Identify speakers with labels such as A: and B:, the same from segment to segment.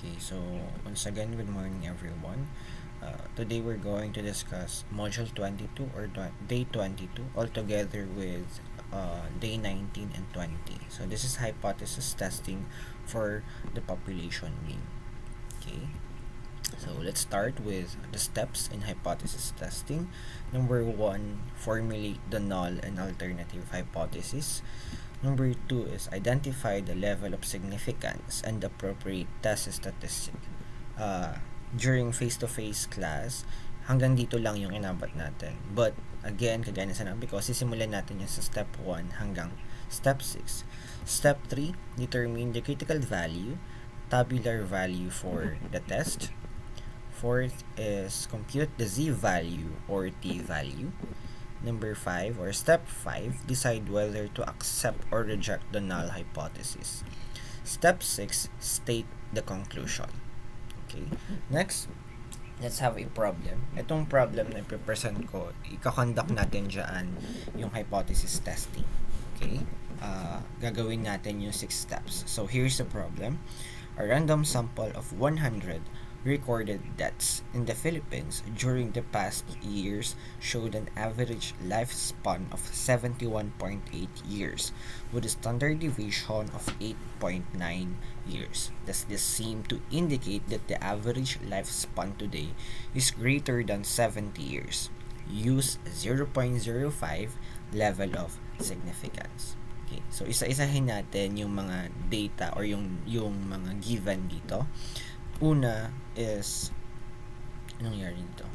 A: Okay, so once again, good morning everyone. Today we're going to discuss Module 22 or Day 22 all together with Day 19 and 20. So this is hypothesis testing for the population mean. Okay, so let's start with the steps in hypothesis testing. Number 1, formulate the null and alternative hypothesis. Number 2 is identify the level of significance and appropriate test statistic. During face-to-face class, hanggang dito lang yung inabot natin. But, again, kagaya na sinabi ko, sisimulan natin yung sa step 1 hanggang step 6. Step 3, determine the critical value, tabular value for the test. Fourth is compute the z-value or t-value. Number 5 or step 5, decide whether to accept or reject the null hypothesis. Step 6, state the conclusion. Okay. Next, let's have a problem. Itong problem na i-present ko, ikakonduct natin dyan yung hypothesis testing. Okay. Gagawin natin yung 6 steps. So, here's the problem. A random sample of 100 recorded deaths in the Philippines during the past years showed an average lifespan of 71.8 years with a standard deviation of 8.9 years. Does this seem to indicate that the average lifespan today is greater than 70 years? Use 0.05 level of significance. Okay, so isa-isahin natin yung mga data or yung mga given dito. Una is, anong nangyari dito?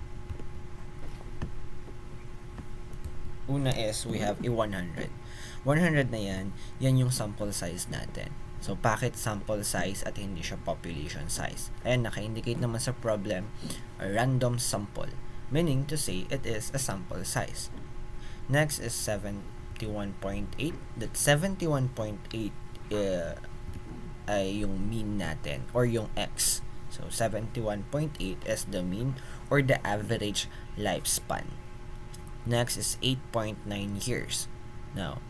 A: Una is, we have a 100. 100 na yan yung sample size natin. So, bakit sample size at hindi siya population size? Ayan, naka-indicate naman sa problem, a random sample. Meaning to say, it is a sample size. Next is 71.8. That 71.8 ay yung mean natin or yung X. So, 71.8 is the mean or the average lifespan. Next is 8.9 years. Now,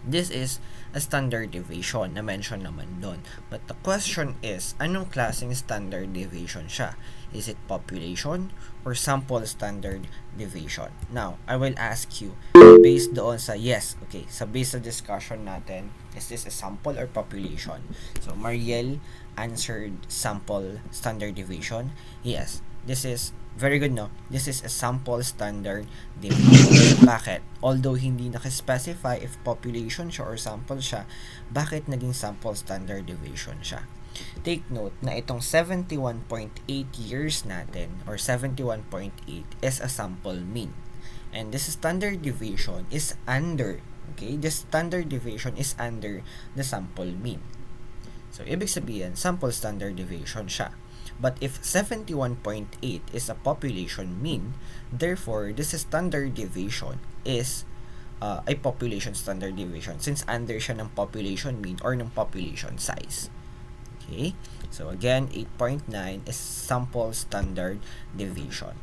A: this is a standard deviation na mention naman doon. But the question is, anong klaseng standard deviation siya? Is it population or sample standard deviation? Now, I will ask you, based doon sa yes, okay, sa based sa discussion natin, is this a sample or population? So, Mariel answered sample standard deviation. Yes, this is very good, no? This is a sample standard deviation. Bakit? Although hindi naka-specify if population siya or sample siya, bakit naging sample standard deviation siya? Take note na itong 71.8 years natin or 71.8 is a sample mean. And this standard deviation is under, okay? This standard deviation is under the sample mean. So, ibig sabihin, sample standard deviation siya. But if 71.8 is a population mean, therefore, this standard deviation is a population standard deviation since under siya ng population mean or ng population size. Okay? So, again, 8.9 is sample standard deviation.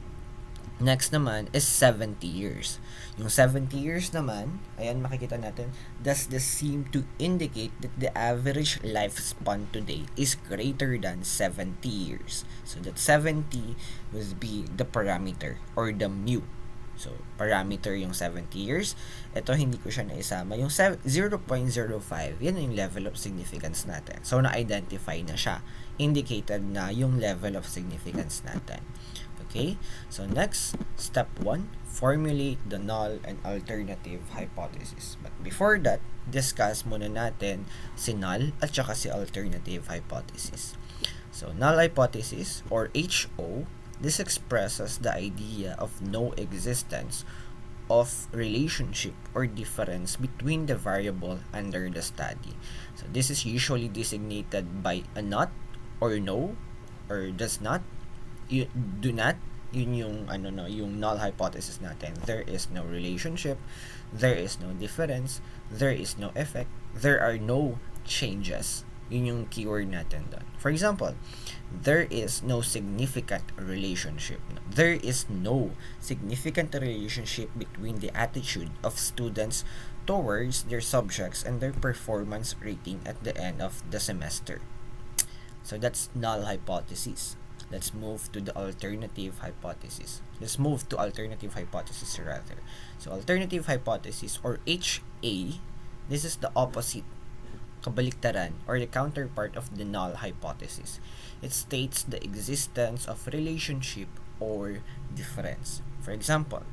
A: Next naman is 70 years. Yung 70 years naman, ayan makikita natin, does this seem to indicate that the average lifespan today is greater than 70 years. So that 70 will be the parameter or the mu. So, parameter yung 70 years. Ito, hindi ko siya naisama. Yung 0.05, yan yung level of significance natin. So, na-identify na siya. Indicated na yung level of significance natin. Okay? So, next, step 1, formulate the null and alternative hypothesis. But before that, discuss muna natin si null at saka si alternative hypothesis. So, null hypothesis or HO, this expresses the idea of no existence of relationship or difference between the variable under the study. So, this is usually designated by a not or no or does not. Do not, yun yung yung null hypothesis natin. There is no relationship, there is no difference, there is no effect, there are no changes. Yun yung keyword natin doon. For example, there is no significant relationship. There is no significant relationship between the attitude of students towards their subjects and their performance rating at the end of the semester. So that's null hypothesis. Let's move to the alternative hypothesis. Let's move to alternative hypothesis rather. So alternative hypothesis or HA, this is the opposite, kabaliktaran or the counterpart of the null hypothesis. It states the existence of relationship or difference. For example,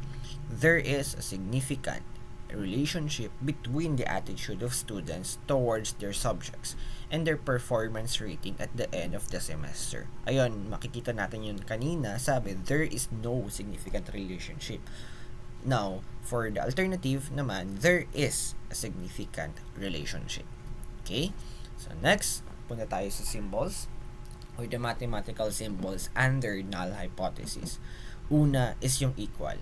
A: there is a significant relationship between the attitude of students towards their subjects and their performance rating at the end of the semester. Ayun, makikita natin yun kanina, sabi, there is no significant relationship. Now, for the alternative naman, there is a significant relationship. Okay? So, next, punta tayo sa symbols or the mathematical symbols under null hypothesis. Una is yung equal.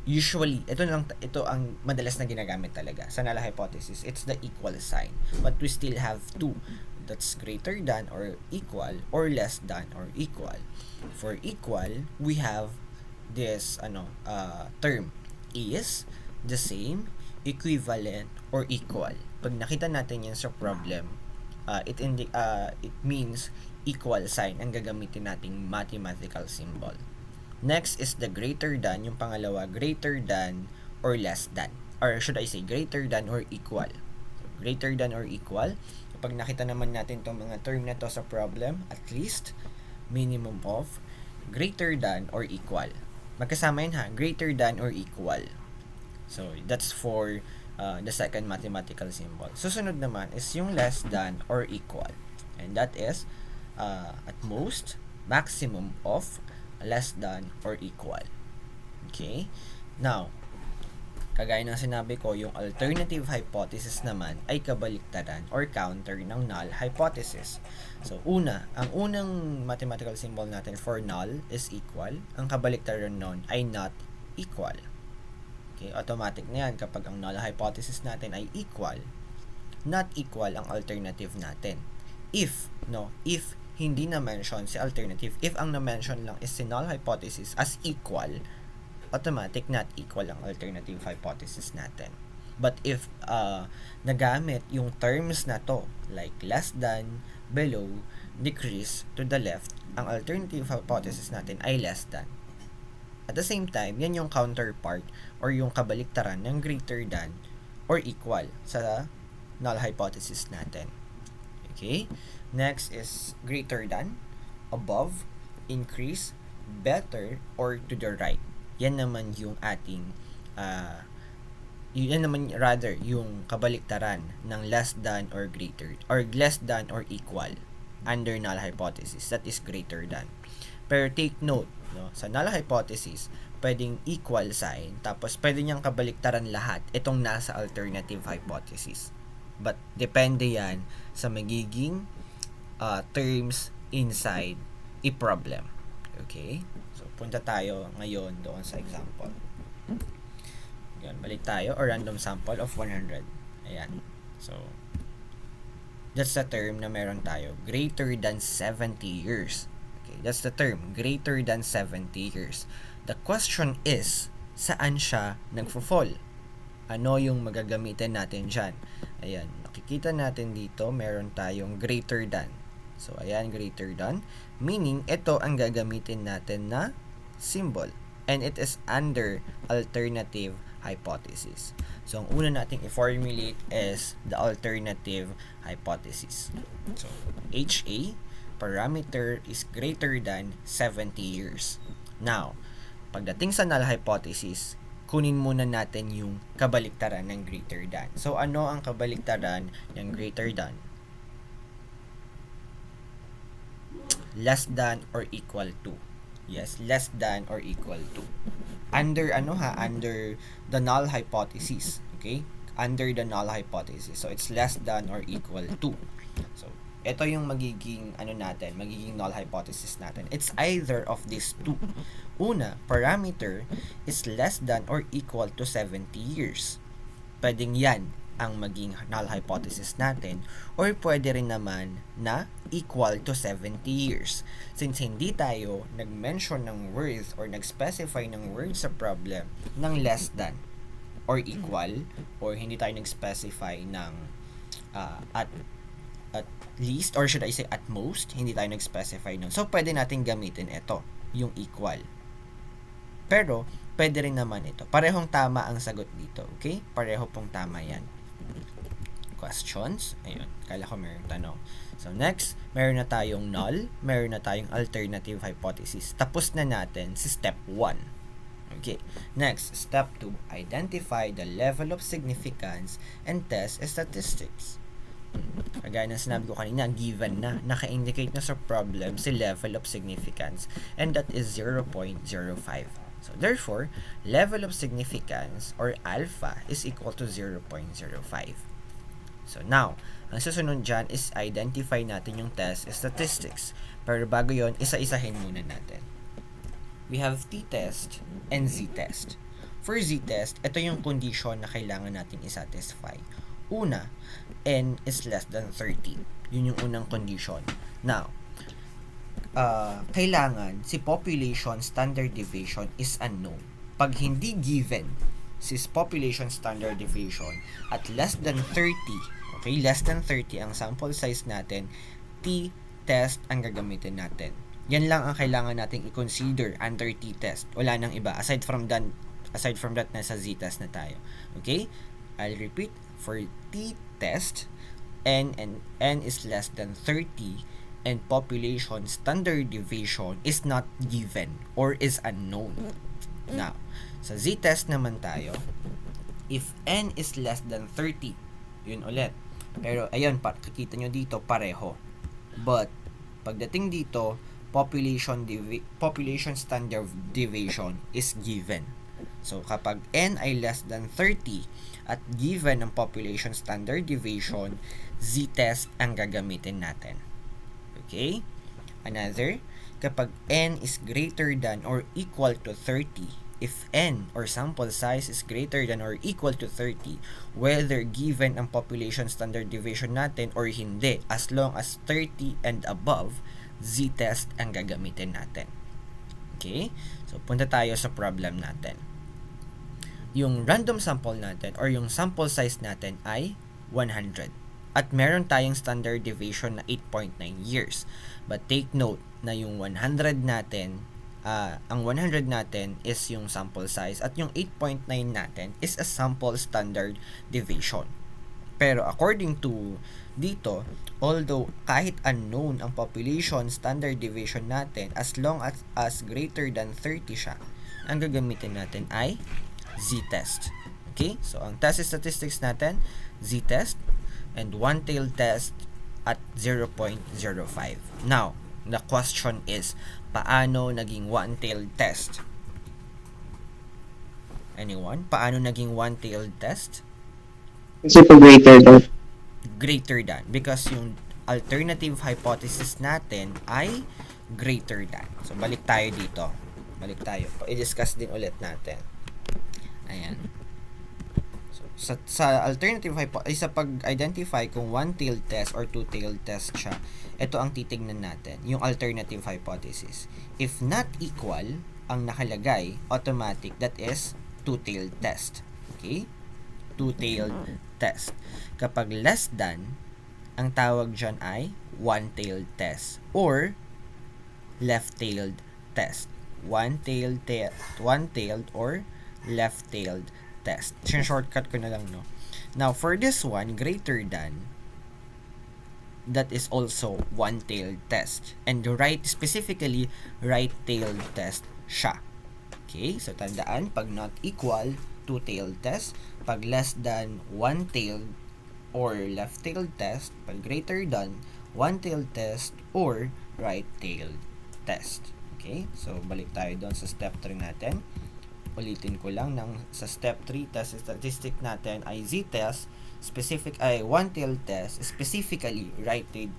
A: Usually, ito ang madalas na ginagamit talaga sa null hypothesis. It's the equal sign. But we still have two. That's greater than or equal or less than or equal. For equal, we have this term is, the same, equivalent, or equal. Pag nakita natin yan sa problem, it means equal sign ang gagamitin nating mathematical symbol. Next is the greater than, yung pangalawa, greater than or less than. Or should I say, greater than or equal. So, greater than or equal. Kapag nakita naman natin itong mga term na to sa problem, at least, minimum of, greater than or equal. Magkasama yun ha, greater than or equal. So, that's for the second mathematical symbol. Susunod naman is yung less than or equal. And that is, at most, maximum of, less than or equal. Okay? Now, kagaya ng sinabi ko, yung alternative hypothesis naman ay kabaliktaran or counter ng null hypothesis. So, ang unang mathematical symbol natin for null is equal. Ang kabaliktaran nun ay not equal. Okay? Automatic na yan kapag ang null hypothesis natin ay equal, not equal ang alternative natin. If hindi na-mention si alternative, if ang na-mention lang is si null hypothesis as equal, automatic not equal ang alternative hypothesis natin. But if nagamit yung terms na to, like less than, below, decrease, to the left, ang alternative hypothesis natin ay less than. At the same time, yan yung counterpart or yung kabaliktaran ng greater than or equal sa null hypothesis natin. Okay? Next is greater than, above, increase, better, or to the right. Yan naman yung ating yung kabaliktaran ng less than or greater or less than or equal under null hypothesis. That is greater than. Pero take note, no, sa null hypothesis, pwedeng equal sign tapos pwede niyang kabaliktaran lahat itong nasa alternative hypothesis. But depende yan sa magiging terms inside a problem. Okay? So, punta tayo ngayon doon sa example. Yan, balik tayo, or random sample of 100. Ayan. So, that's the term na meron tayo. Greater than 70 years. Okay, that's the term. Greater than 70 years. The question is, saan siya nagfo-fall? Ano yung magagamitin natin dyan? Ayan, nakikita natin dito, meron tayong greater than. So, ayan, greater than. Meaning, ito ang gagamitin natin na symbol. And it is under alternative hypothesis. So, ang una nating i-formulate is the alternative hypothesis. So, HA, parameter is greater than 70 years. Now, pagdating sa null hypothesis, kunin muna natin yung kabaliktaran ng greater than. So, ano ang kabaliktaran ng greater than? Less than or equal to. Yes, less than or equal to. Under the null hypothesis. Okay? Under the null hypothesis. So, it's less than or equal to. So, ito yung magiging magiging null hypothesis natin. It's either of these two. Una, parameter is less than or equal to 70 years. Pwedeng yan ang maging null hypothesis natin, or pwede rin naman na equal to 70 years. Since hindi tayo nag-mention ng word or nag-specify ng word sa problem ng less than or equal, or hindi tayo nag-specify ng at at least, or should I say at most, hindi tayo nag-specify nun. So, pwede natin gamitin ito, yung equal. Pero, pwede rin naman ito. Parehong tama ang sagot dito, okay? Pareho pong tama yan. Questions? Ayun, kala ko mayroong tanong. So, next, meron na tayong null, meron na tayong alternative hypothesis. Tapos na natin si step 1. Okay, next, step 2, identify the level of significance and test statistics. Kagaya ng sinabi ko kanina, given na, naka-indicate na sa problem si level of significance, and that is 0.05. So, therefore, level of significance, or alpha, is equal to 0.05. So, now, ang susunod dyan is identify natin yung test statistics. Pero bago yon, isa-isahin muna natin. We have t-test and z-test. For z-test, ito yung condition na kailangan natin isatisfy. Una, n is less than 30. Yun yung unang condition. Now, kailangan si population standard deviation is unknown. Pag hindi given si population standard deviation at less than 30, okay, less than 30 ang sample size natin, t-test ang gagamitin natin. Yan lang ang kailangan nating i-consider under t-test. Wala nang iba. Aside from that, nasa z-test na tayo. Okay? I'll repeat. For t-test, n is less than 30 and population standard deviation is not given or is unknown. Now, sa z-test naman tayo, if n is less than 30, yun ulit. Pero, ayun, kakita nyo dito, pareho. But, pagdating dito, population standard deviation is given. So, kapag n ay less than 30 at given ang population standard deviation, z-test ang gagamitin natin. Okay? Another, kapag n is greater than or equal to 30, if n or sample size is greater than or equal to 30, whether given ang population standard deviation natin or hindi, as long as 30 and above, z-test ang gagamitin natin. Okay? So, punta tayo sa problem natin. Yung random sample natin or yung sample size natin ay 100. At meron tayong standard deviation na 8.9 years. But take note na yung 100 natin, ang 100 natin is yung sample size at yung 8.9 natin is a sample standard deviation. Pero according to dito, although kahit unknown ang population standard deviation natin, as long as greater than 30 siya, ang gagamitin natin ay z-test. Okay? So, ang test statistics natin, z-test and one-tailed test at 0.05. Now, the question is, paano naging one-tailed test? Anyone? Paano naging one-tailed test?
B: Kasi po greater than.
A: Greater than. Because yung alternative hypothesis natin ay greater than. So, balik tayo dito. Balik tayo. I-discuss din ulit natin. Ayan. So, sa alternative hypothesis, sa pag-identify kung one-tailed test or two-tailed test siya, ito ang titignan natin, yung alternative hypothesis. If not equal, ang nakalagay, automatic, that is two-tailed test. Okay? Two-tailed test. Kapag less than, ang tawag dyan ay one-tailed test or left-tailed test. One-tailed or left-tailed test. Shortcut ko na lang, no? Now, for this one, greater than, that is also one-tailed test. And specifically, right-tailed test siya. Okay? So, tandaan, pag not equal, two-tailed test. Pag less than, one-tailed or left-tailed test. Pag greater than, one-tailed test or right-tailed test. Okay? So, balik tayo doon sa step 3 natin. Ulitin ko lang, sa step 3 test statistic natin ay z-test, ay one-tailed test, specifically right-tailed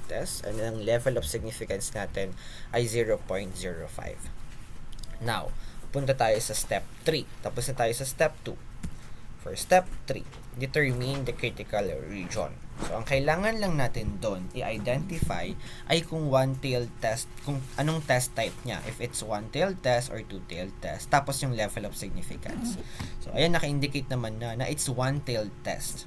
A: test, and ang level of significance natin ay 0.05. Now, punta tayo sa step 3. Tapos na tayo sa step 2. For step 3, determine the critical region. So, ang kailangan lang natin doon i-identify ay kung one-tailed test, kung anong test type niya. If it's one-tailed test or two-tailed test. Tapos yung level of significance. So, ayan, naka-indicate naman na it's one-tailed test.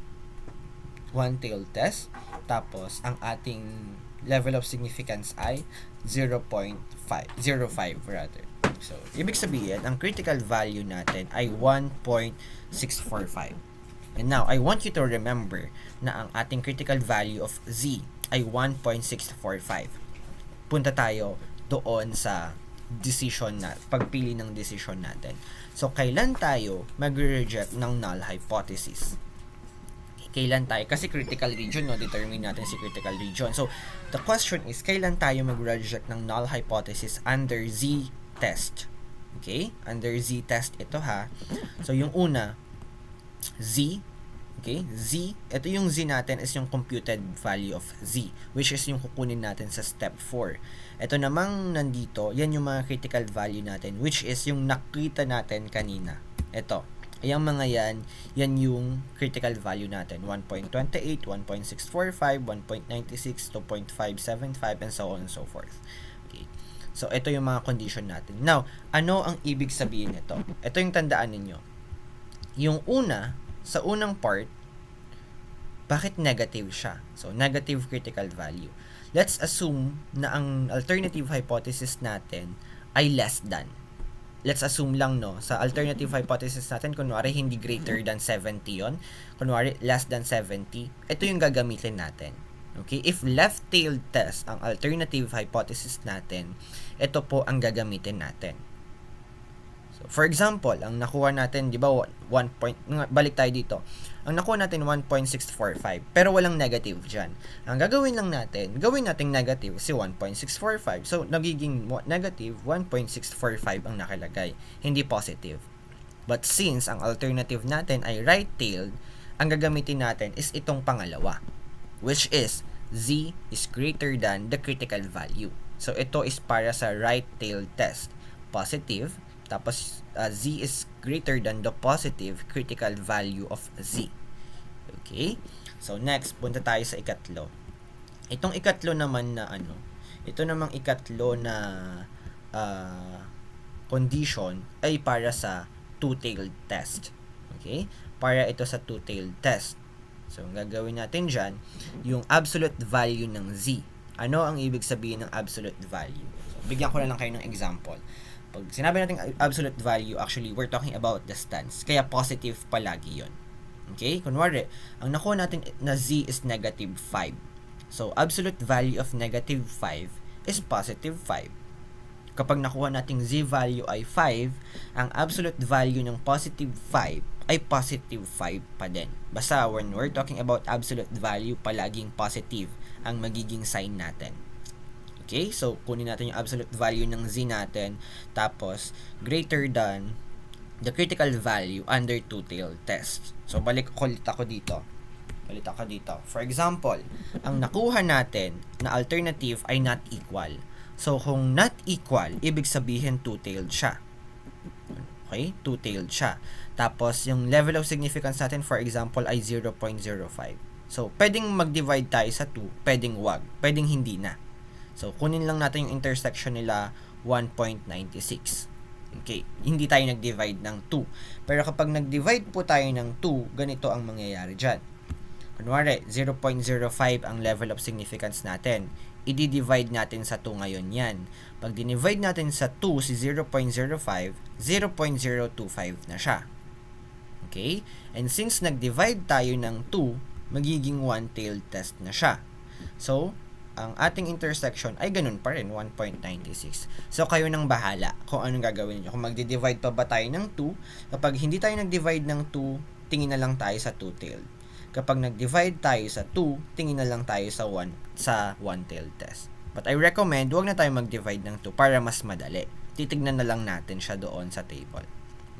A: One-tailed test. tapos ang ating level of significance ay 0.505 rather. So, ibig sabihin, ang critical value natin ay 1.645. And now, I want you to remember na ang ating critical value of Z ay 1.645. Punta tayo doon sa decision na pagpili ng decision natin. So, kailan tayo magre-reject ng null hypothesis? Kailan tayo? Kasi critical region, no? Determine natin si critical region. So, the question is, kailan tayo mag-reject ng null hypothesis under Z test? Okay? Under Z test ito ha. So, yung una, Z, okay? Z, ito yung Z natin is yung computed value of Z, which is yung kukunin natin sa step 4. Ito namang nandito, yan yung mga critical value natin, which is yung nakita natin kanina. Ito. Ayang mga yan yung critical value natin. 1.28, 1.645, 1.96, 2.575, and so on and so forth. Okay. So, ito yung mga condition natin. Now, ano ang ibig sabihin nito? Ito yung tandaan ninyo. Yung una, sa unang part, bakit negative siya? So, negative critical value. Let's assume na ang alternative hypothesis natin ay less than. Let's assume lang, no, sa alternative hypothesis natin, kunwari hindi greater than 70 yon, kunwari less than 70, ito yung gagamitin natin. Okay? If left-tailed test ang alternative hypothesis natin, ito po ang gagamitin natin. So, for example, ang nakuha natin, di ba, balik tayo dito. Ang nakuha natin 1.645, pero walang negative dyan. Ang gagawin lang natin, gawin natin negative si 1.645. So, nagiging negative 1.645 ang nakalagay, hindi positive. But since ang alternative natin ay right-tailed, ang gagamitin natin is itong pangalawa, which is Z is greater than the critical value. So, ito is para sa right-tailed test. Positive, tapos Z is greater than the positive critical value of Z. Okay? So, next, punta tayo sa ikatlo. Itong ikatlo naman na ito namang ikatlo na condition ay para sa two-tailed test. Okay? Para ito sa two-tailed test. So, ang gagawin natin dyan, yung absolute value ng Z. Ano ang ibig sabihin ng absolute value? So, bigyan ko na lang kayo ng example. Pag sinabi natin absolute value, actually, we're talking about the stance. Kaya positive palagi yon. Okay? Kunwari, ang nakuha natin na Z is negative 5. So, absolute value of negative 5 is positive 5. Kapag nakuha nating Z value ay 5, ang absolute value ng positive 5 ay positive 5 pa din. Basta, when we're talking about absolute value, palaging positive ang magiging sign natin. Okay, so kunin natin yung absolute value ng Z natin, tapos greater than the critical value under two-tailed test. So ulit ako dito. For example, ang nakuha natin na alternative ay not equal. So kung not equal, ibig sabihin two-tailed siya. Okay, two-tailed siya. Tapos yung level of significance natin, for example, ay 0.05. So pwedeng mag-divide tayo sa 2, pwedeng wag, pwedeng hindi na. So, kunin lang natin yung intersection nila 1.96. Okay, hindi tayo nag-divide ng 2. Pero kapag nag-divide po tayo ng 2, ganito ang mangyayari dyan. Kunwari, 0.05 ang level of significance natin. I-divide natin sa 2 ngayon yan. Pag dinivide natin sa 2 si 0.05, 0.025 na siya. Okay? And since nag-divide tayo ng 2, magiging one-tailed test na siya. So, ang ating intersection ay ganun pa rin, 1.96. So, kayo nang bahala kung anong gagawin nyo. Kung magdi-divide pa ba tayo ng 2, kapag hindi tayo nag-divide ng 2, tingin na lang tayo sa two-tailed. Kapag nag-divide tayo sa 2, tingin na lang tayo sa one-tailed test. But I recommend, huwag na tayo mag-divide ng 2 para mas madali. Titignan na lang natin siya doon sa table.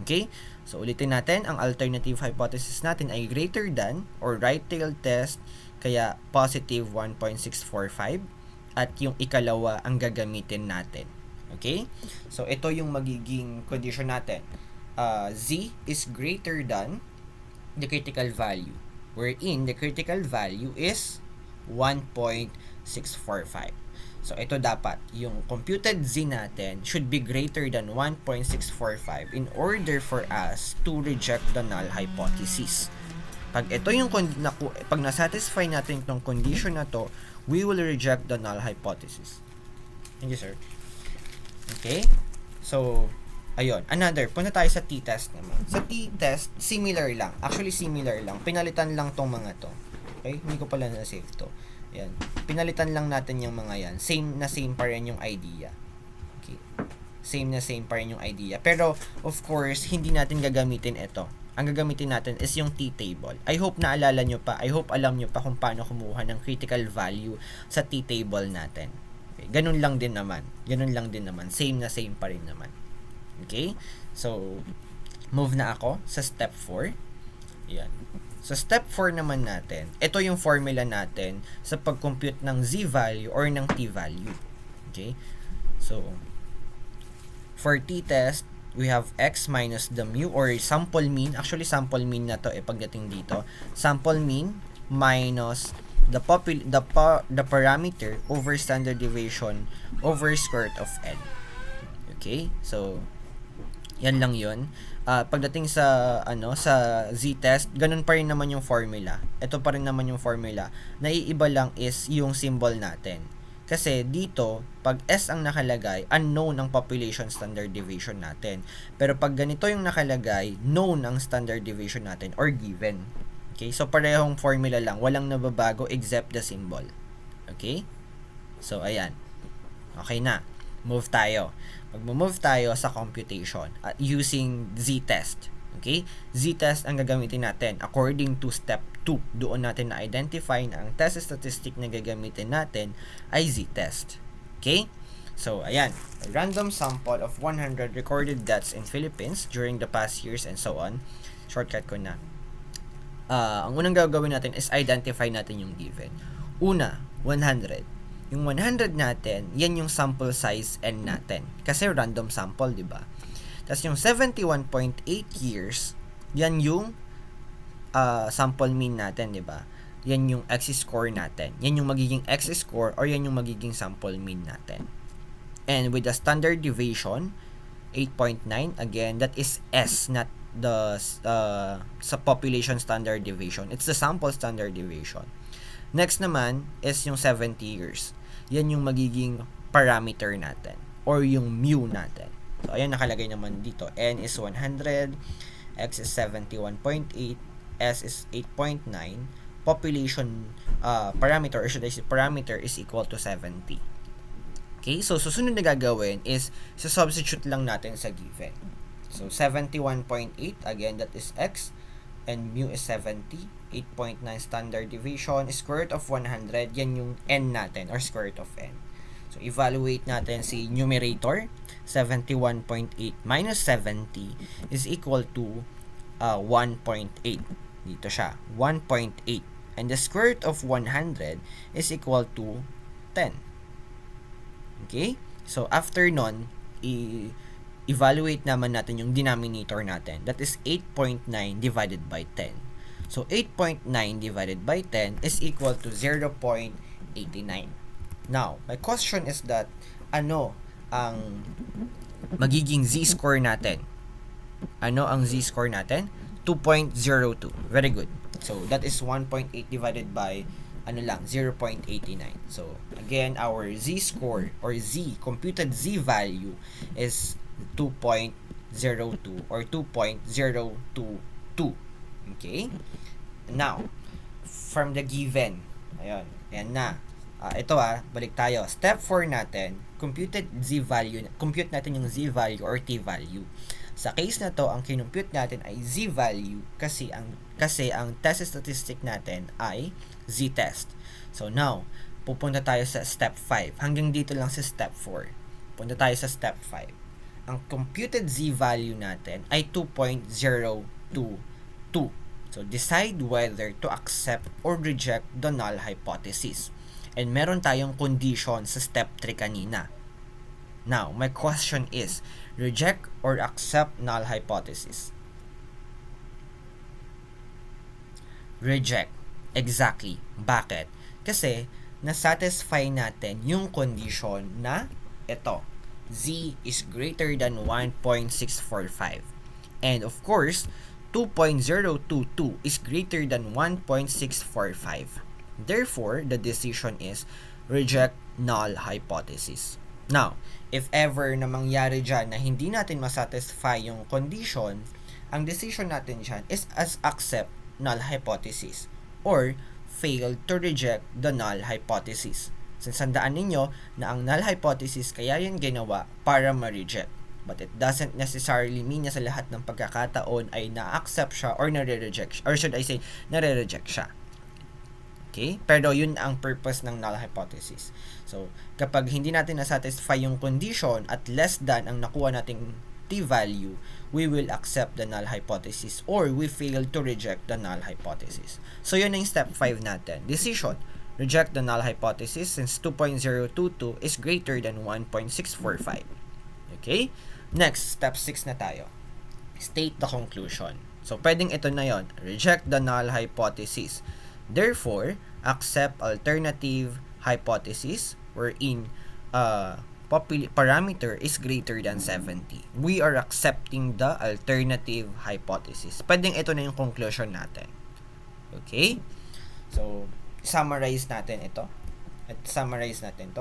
A: Okay? So, ulitin natin, ang alternative hypothesis natin ay greater than or right-tailed test, kaya positive 1.645, at yung ikalawa ang gagamitin natin. Okay? So, ito yung magiging condition natin. Z is greater than the critical value, wherein the critical value is 1.645. So, ito dapat, yung computed Z natin should be greater than 1.645 in order for us to reject the null hypothesis. Pag ito yung pag na-satisfy natin itong condition na to, we will reject the null hypothesis. Thank you, sir. Okay? So, ayun. Another, punta tayo sa t-test naman. Sa t-test, similar lang. Actually, similar lang. Pinalitan lang tong mga to. Okay? Hindi ko pala na-save to. Yan. Pinalitan lang natin yung mga yan. Same pa rin yung idea. Okay? Same pa rin yung idea. Pero, of course, hindi natin gagamitin ito. Ang gagamitin natin is yung t-table. I hope naalala nyo pa. I hope alam nyo pa kung paano kumuha ng critical value sa t-table natin. Okay? Ganun lang din naman. Same pa rin naman. Okay? So, move na ako sa step 4. Yan. Sa step 4 naman natin, ito yung formula natin sa pag-compute ng z-value or ng t-value. Okay? So, for t-test, we have x minus the mu or sample mean. Actually, sample mean na to pagdating dito. Sample mean minus the parameter over standard deviation over square root of n. Okay? So, yan lang yun. Pagdating sa sa z-test, ganun pa rin naman yung formula. Ito pa rin naman yung formula. Naiiba lang is yung symbol natin. Kasi dito, pag S ang nakalagay, unknown ang population standard deviation natin. Pero pag ganito yung nakalagay, known ang standard deviation natin or given. Okay? So, parehong formula lang. Walang nababago except the symbol. Okay? So, ayan. Okay na. Move tayo. Mag-move tayo sa computation using z-test. Okay? Z-test ang gagamitin natin according to step 2. Doon natin na-identify na ang test statistic na gagamitin natin ay z-test. Okay? So, ayan. A random sample of 100 recorded deaths in Philippines during the past years and so on. Shortcut ko na. Ang unang gagawin natin is identify natin yung given. Una, 100. Yung 100 natin, yan yung sample size n natin. Kasi random sample, di ba? Tapos yung 71.8 years, yan yung sample mean natin, di ba? Yan yung x-score natin. Yan yung magiging x-score or yan yung magiging sample mean natin. And with the standard deviation, 8.9, again, that is S, not the sa population standard deviation. It's the sample standard deviation. Next naman is yung 70 years. Yan yung magiging parameter natin or yung mu natin. So, ayan nakalagay naman dito. N is 100, X is 71.8, S is 8.9, population parameter or should I say parameter is equal to 70. Okay, so susunod na gagawin is substitute lang natin sa given. So 71.8, again that is X, and mu is 70, 8.9 standard deviation, square root of 100, yan yung n natin or square root of n. So evaluate natin si numerator, 71.8 minus 70 is equal to 1.8. Dito siya, 1.8. And the square root of 100 is equal to 10. Okay? So after nun, evaluate naman natin yung denominator natin. That is 8.9 divided by 10. So 8.9 divided by 10 is equal to 0.89. Now, my question is that ano ang magiging z-score natin? Ano ang z-score natin? 2.02. Very good. So that is 1.8 divided by 0.89. So again, our z-score or computed z value is 2.02 or 2.022. Okay? Now, from the given, ayan na. Ito balik tayo. Step 4 natin, compute natin yung z value or t value. Sa case na to, ang kinumpute natin ay z value kasi ang test statistic natin ay z test. So now, pupunta tayo sa step 5. Hanggang dito lang sa step 4. Punta tayo sa step 5. Ang computed z value natin ay 2.022. So decide whether to accept or reject the null hypothesis. And meron tayong condition sa step 3 kanina. Now, my question is, reject or accept null hypothesis? Reject. Exactly. Bakit? Kasi, nasatisfy natin yung condition na ito. Z is greater than 1.645. And of course, 2.022 is greater than 1.645. Therefore, the decision is reject null hypothesis. Now, if ever na mangyari dyan na hindi natin masatisfy yung condition, ang decision natin dyan is as accept null hypothesis or fail to reject the null hypothesis. Sandaan ninyo na ang null hypothesis kaya yan ginawa para ma-reject. But it doesn't necessarily mean na sa lahat ng pagkakataon ay na-accept siya or nare-reject siya. Or should I say, nare-reject siya. Okay? Pero yun ang purpose ng null hypothesis. So, kapag hindi natin na-satisfy yung condition at less than ang nakuha nating t-value, we will accept the null hypothesis or we fail to reject the null hypothesis. So, yun ang step 5 natin. Decision. Reject the null hypothesis since 2.022 is greater than 1.645. Okay? Next, step 6 na tayo. State the conclusion. So, pwedeng ito na yon. Reject the null hypothesis. Therefore, accept alternative hypothesis wherein parameter is greater than 70. We are accepting the alternative hypothesis. Pwedeng ito na yung conclusion natin. Okay? So, summarize natin ito.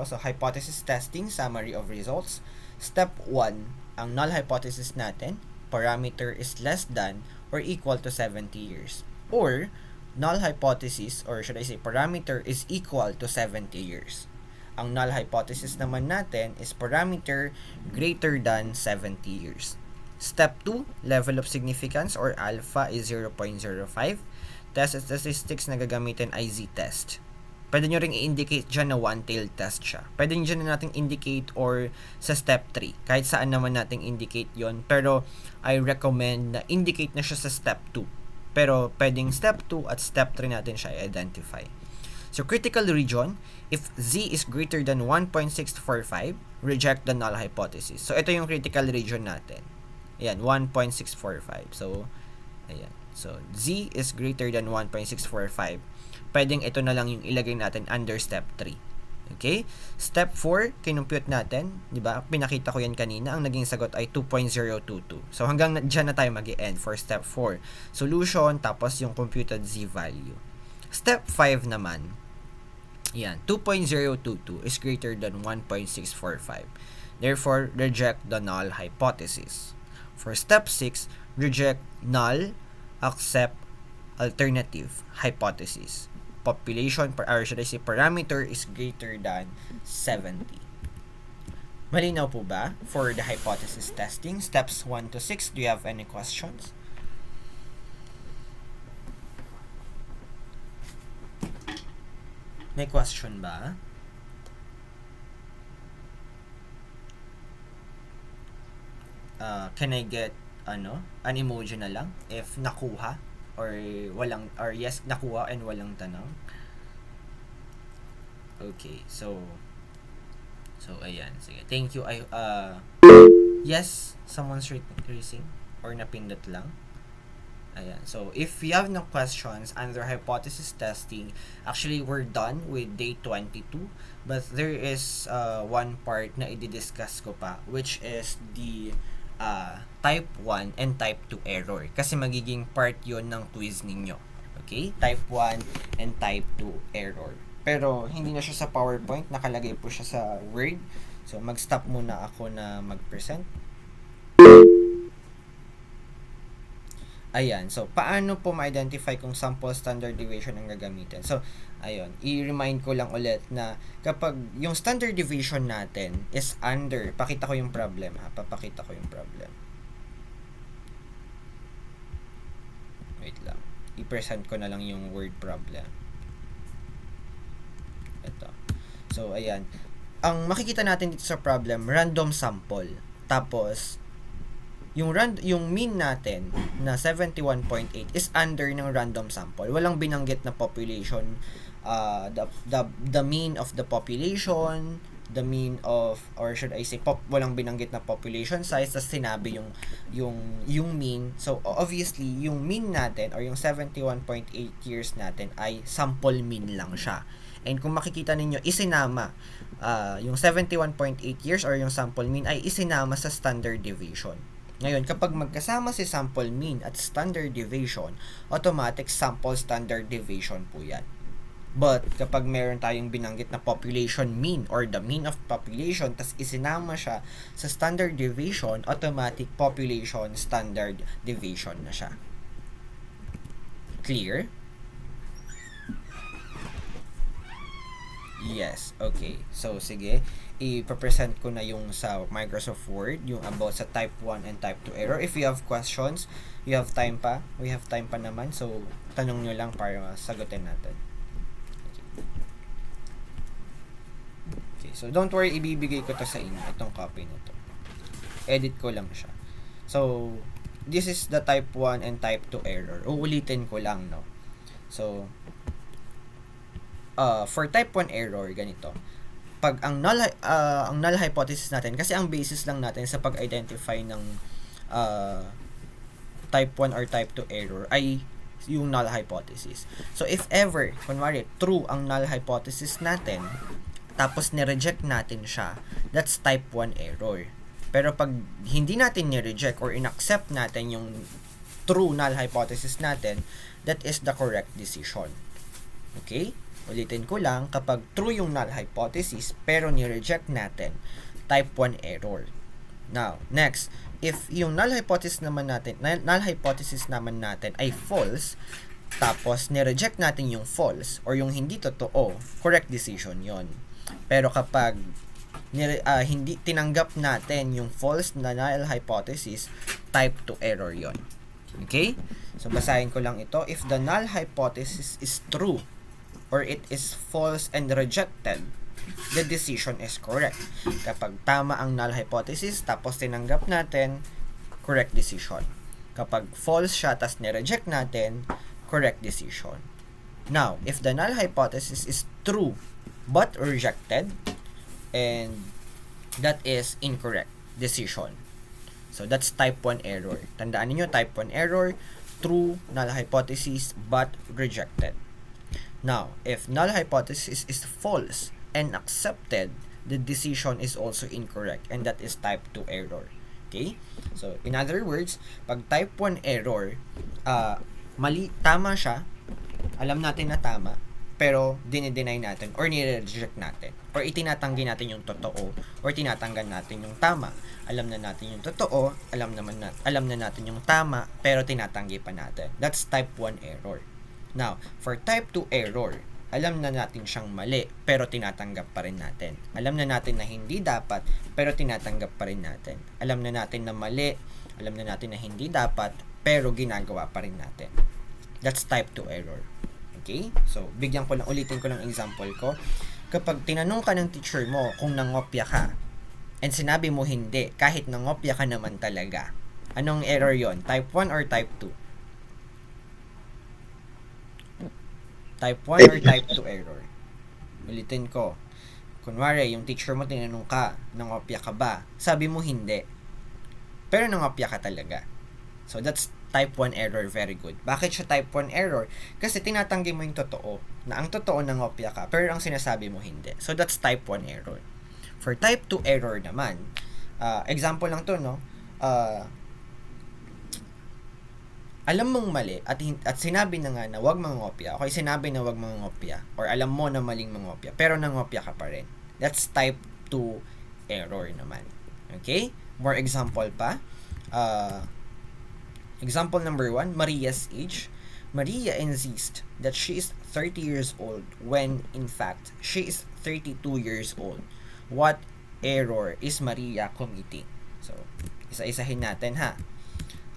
A: So, hypothesis testing, summary of results. Step 1, ang null hypothesis natin, parameter is less than or equal to 70 years. Or, null hypothesis, or should I say, parameter is equal to 70 years. Ang null hypothesis naman natin is parameter greater than 70 years. Step 2, level of significance or alpha is 0.05. Test statistics na gagamitin ay z-test. Pwede nyo ring i-indicate dyan na one-tailed test siya. Pwede nyo dyan na natin indicate or sa step 3. Kahit saan naman natin indicate yon. Pero I recommend na indicate na siya sa step 2. Pero pwedeng step 2 at step 3 natin siya i-identify. So critical region, if z is greater than 1.645, reject the null hypothesis. So ito yung critical region natin. Ayan, 1.645. So, ayan. So, z is greater than 1.645. Pwedeng ito na lang yung ilagay natin under step 3. Okay? Step 4, kinumpute natin. Diba? Pinakita ko yan kanina. Ang naging sagot ay 2.022. So, hanggang dyan na tayo mag-i-end for step 4. Solution, tapos yung computed z value. Step 5 naman. Yan. 2.022 is greater than 1.645. Therefore, reject the null hypothesis. For step 6, reject null, accept alternative hypothesis. Population, or should I say, parameter is greater than 70. Malinaw po ba for the hypothesis testing? Steps 1 to 6, do you have any questions? May question ba? Can I get an emoji na lang if nakuha or walang, or yes, nakuha and walang tanong? Okay, so ayan, sige. Thank you. Yes, someone's raising or napindot lang. Ayan. So, if you have no questions under hypothesis testing, actually, we're done with day 22. But there is one part na i-discuss ko pa, which is the type 1 and type 2 error. Kasi magiging part yon ng quiz ninyo. Okay? Type 1 and type 2 error. Pero, hindi na siya sa PowerPoint. Nakalagay po siya sa Word. So, mag-stop muna ako na mag-present. Ayan. So, paano po ma-identify kung sample standard deviation ang gagamitin? So, ayun. I-remind ko lang ulit na kapag yung standard deviation natin is under, pakita ko yung problem ha. Papakita ko yung problem. Wait lang. I-present ko na lang yung word problem. Ito. So, ayan. Ang makikita natin dito sa problem, random sample. Tapos, yung mean natin na 71.8 is under ng random sample. Walang binanggit na population, the mean of the population, the mean of, or should I say, walang binanggit na population size, tas sinabi yung mean. So, obviously, yung mean natin, or yung 71.8 years natin, ay sample mean lang siya. And kung makikita ninyo, isinama, yung 71.8 years, or yung sample mean, ay isinama sa standard deviation. Ngayon, kapag magkasama si sample mean at standard deviation, automatic sample standard deviation po yan. But, kapag meron tayong binanggit na population mean or the mean of population, tas isinama siya sa standard deviation, automatic population standard deviation na siya. Clear? Yes, okay. So, sige, i-present ko na yung sa Microsoft Word, yung about sa type 1 and type 2 error. If you have questions, you have time pa. We have time pa naman. So, tanong nyo lang para sagutin natin. Okay, so don't worry, ibibigay ko to sa inyo, itong copy na to. Edit ko lang siya. So, this is the type 1 and type 2 error. Uulitin ko lang, no? So, for type 1 error, ganito. Pag ang null hypothesis natin, kasi ang basis lang natin sa pag-identify ng type 1 or type 2 error ay yung null hypothesis. So, if ever, kunwari, true ang null hypothesis natin, tapos ni-reject natin siya, that's type 1 error. Pero pag hindi natin ni-reject or in-accept natin yung true null hypothesis natin, that is the correct decision. Okay? Ulitin ko lang, kapag true yung null hypothesis, pero ni-reject natin, type 1 error. Now, next, if yung null hypothesis naman natin ay false, tapos ni-reject natin yung false or yung hindi totoo, correct decision yon. Pero kapag hindi tinanggap natin yung false na null hypothesis, type 2 error yon. Okay? So, basahin ko lang ito. If the null hypothesis is true or it is false and rejected, the decision is correct. Kapag tama ang null hypothesis, tapos tinanggap natin, correct decision. Kapag false siya, tapos nireject natin, correct decision. Now, if the null hypothesis is true but rejected, and that is incorrect decision. So, that's type 1 error. Tandaan niyo, type 1 error, true null hypothesis but rejected. Now, if null hypothesis is false and accepted, the decision is also incorrect, and that is type 2 error. Okay? So, in other words, pag type 1 error, tama siya, alam natin na tama, pero dinideny natin or nire-reject natin or itinatanggi natin yung totoo or tinatanggal natin yung tama. Alam na natin yung totoo, alam na natin yung tama, pero tinatanggi pa natin. That's type 1 error. Now, for type 2 error, alam na natin siyang mali, pero tinatanggap pa rin natin. Alam na natin na hindi dapat, pero tinatanggap pa rin natin. Alam na natin na mali, alam na natin na hindi dapat, pero ginagawa pa rin natin. That's type 2 error. Okay? So, ulitin ko lang example ko. Kapag tinanong ka ng teacher mo kung nangopya ka, and sinabi mo hindi, kahit nangopya ka naman talaga, anong error yon? Type 1 or type 2? Type 1 or type 2 error? Ulitin ko. Kunwari, yung teacher mo tinanong ka, nangopya ka ba? Sabi mo hindi. Pero nangopya ka talaga. So, that's type 1 error. Very good. Bakit siya type 1 error? Kasi tinatanggi mo yung totoo. Na ang totoo nangopya ka, pero ang sinasabi mo hindi. So, that's type 1 error. For type 2 error naman, example lang to, no? Alam mong mali at sinabi na nga na wag mangopya. Okay, sinabi na wag mangopya or alam mo na maling mangopya pero nangopya ka pa rin. That's type 2 error naman. Okay? More example pa. Example number 1, Maria's age. Maria insists that she is 30 years old when in fact she is 32 years old. What error is Maria committing? So, isa-isahin natin ha.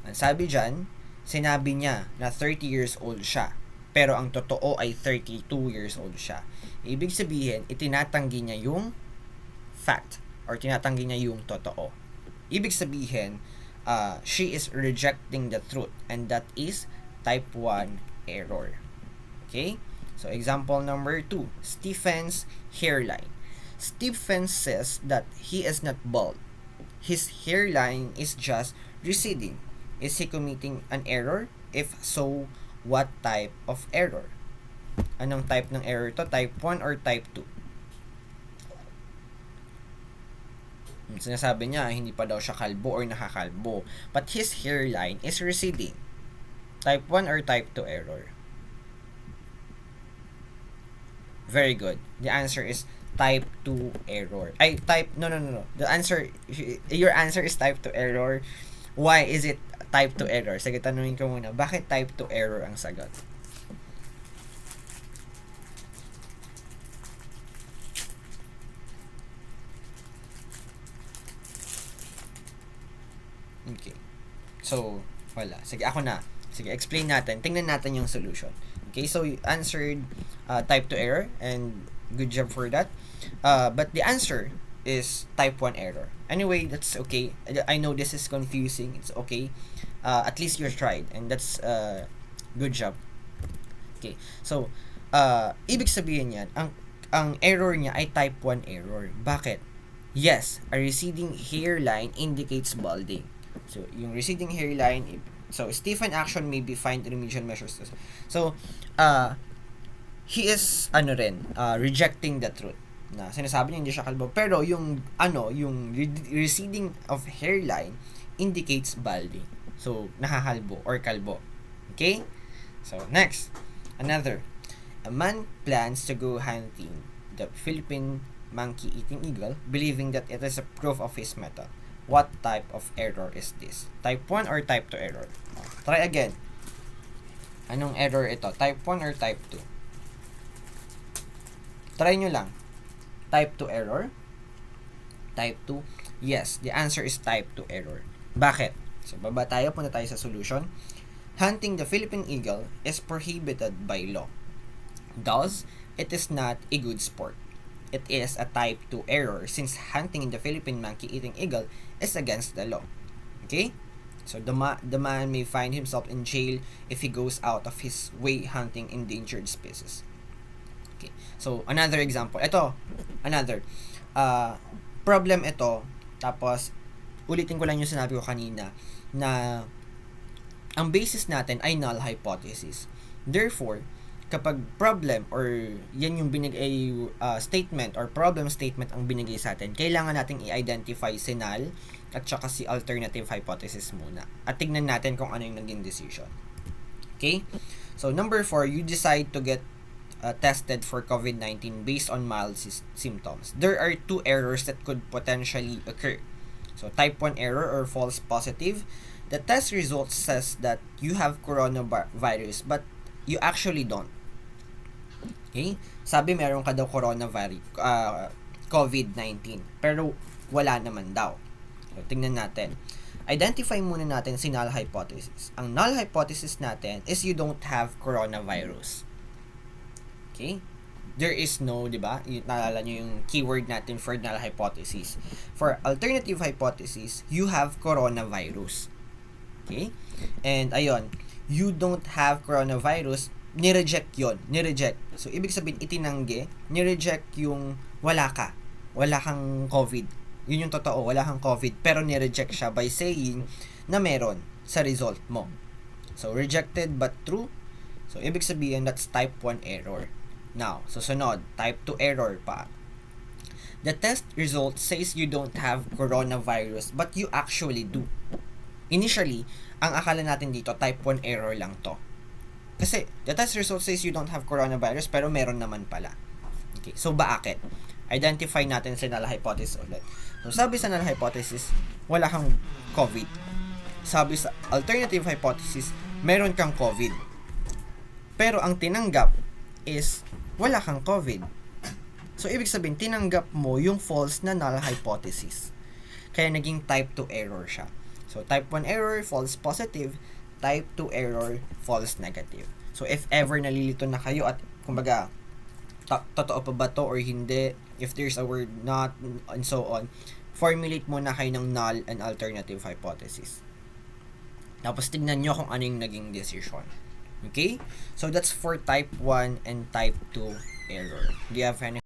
A: Ang sabi dyan, sinabi niya na 30 years old siya, pero ang totoo ay 32 years old siya. Ibig sabihin, itinatanggi niya yung fact or tinatanggi niya yung totoo. Ibig sabihin, she is rejecting the truth, and that is type 1 error. Okay? So, example number 2, Stephen's hairline. Stephen says that he is not bald. His hairline is just receding. Is he committing an error? If so, what type of error? Anong type ng error to? Type 1 or type 2? Sinasabi niya, hindi pa daw siya kalbo or nakakalbo. But his hairline is receding. Type 1 or type 2 error? Very good. The answer is type 2 error. No. Your answer is type 2 error. Why is it type 2 error? Sige, tanungin ko muna, bakit type 2 error ang sagot? Okay. So, wala. Sige, ako na. Sige, explain natin. Tingnan natin yung solution. Okay, so you answered type 2 error, and good job for that. But the answer is type 1 error. Anyway, that's okay. I know this is confusing. It's okay. At least you tried, and that's good job. Okay, so ibig sabihin yan, ang error niya ay type 1 error. Bakit? Yes, a receding hairline indicates balding. So, yung receding hairline, so Stephen action may be find remedial measures. So, he is rejecting the truth. Na sinasabi niya hindi siya kalbo, pero yung receding of hairline indicates balding. So, nakakalbo or kalbo. Okay? So, next, another. A man plans to go hunting the Philippine monkey-eating eagle, believing that it is a proof of his method. What type of error is this? Type 1 or type 2 error? Try again. Anong error ito? Type 1 or type 2? Try nyo lang. Type 2 error? Type 2? Yes, the answer is type 2 error. Bakit? So, baba tayo, punta tayo sa solution. Hunting the Philippine eagle is prohibited by law. Thus, it is not a good sport. It is a type 2 error since hunting in the Philippine monkey-eating eagle is against the law. Okay? So, the man may find himself in jail if he goes out of his way hunting endangered species. Okay. So, another example. Ito, another. Problem ito, tapos, ulitin ko lang yung sinabi ko kanina, na ang basis natin ay null hypothesis. Therefore, kapag problem or yan yung binigay statement or problem statement ang binigay sa atin, kailangan nating i-identify si null at saka si alternative hypothesis muna. At tignan natin kung ano yung naging decision. Okay? So, number 4, you decide to get tested for COVID-19 based on mild symptoms. There are 2 errors that could potentially occur. So, type 1 error or false positive. The test result says that you have coronavirus but you actually don't. Okay? Sabi meron ka daw coronavirus, COVID-19, pero wala naman daw. So, tingnan natin. Identify muna natin si null hypothesis. Ang null hypothesis natin is you don't have coronavirus. Okay? There is no, di ba? Naalala nyo yung keyword natin for null hypothesis. For alternative hypothesis, you have coronavirus. Okay? And ayun, you don't have coronavirus, nireject yon, nireject. So, ibig sabihin, itinanggi, nireject yung wala kang COVID. Yun yung totoo, wala kang COVID, pero nireject siya by saying na meron sa result mo. So, rejected but true. So, ibig sabihin, that's type 1 error. Now, susunod, type 2 error pa. The test result says you don't have coronavirus, but you actually do. Initially, ang akala natin dito, type 1 error lang to. Kasi, the test result says you don't have coronavirus, pero meron naman pala. Okay, so bakit? Identify natin sa null hypothesis ulit. So, sabi sa null hypothesis, wala kang COVID. Sabi sa alternative hypothesis, meron kang COVID. Pero ang tinanggap is, wala kang COVID. So, ibig sabihin, tinanggap mo yung false na null hypothesis. Kaya naging type 2 error siya. So, type 1 error, false positive. Type 2 error, false negative. So, if ever nalilito na kayo at, kumbaga, totoo pa ba to or hindi, if there's a word not, and so on, formulate muna kayo ng null and alternative hypothesis. Tapos, tignan nyo kung ano yung naging decision. Okay? So, that's for type 1 and type 2 error. Do you have any